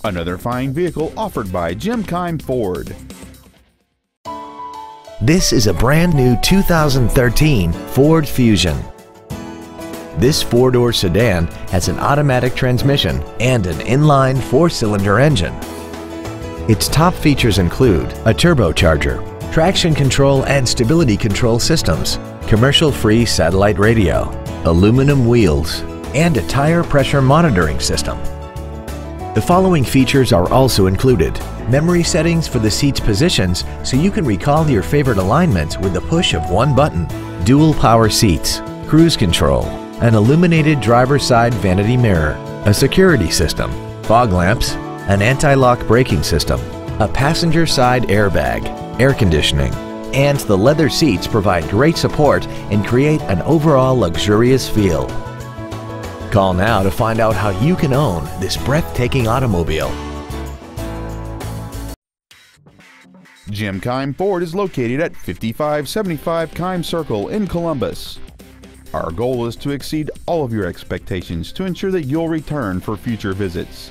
Another fine vehicle offered by Jim Keim Ford. This is a brand new 2013 Ford Fusion. This four-door sedan has an automatic transmission and an inline four-cylinder engine. Its top features include a turbocharger, traction control and stability control systems, commercial-free satellite radio, aluminum wheels, and a tire pressure monitoring system. The following features are also included: memory settings for the seat's positions so you can recall your favorite alignments with the push of one button, dual power seats, cruise control, an illuminated driver's side vanity mirror, a security system, fog lamps, an anti-lock braking system, a passenger side airbag, air conditioning, and the leather seats provide great support and create an overall luxurious feel. Call now to find out how you can own this breathtaking automobile. Jim Keim Ford is located at 5575 Keim Circle in Columbus. Our goal is to exceed all of your expectations to ensure that you'll return for future visits.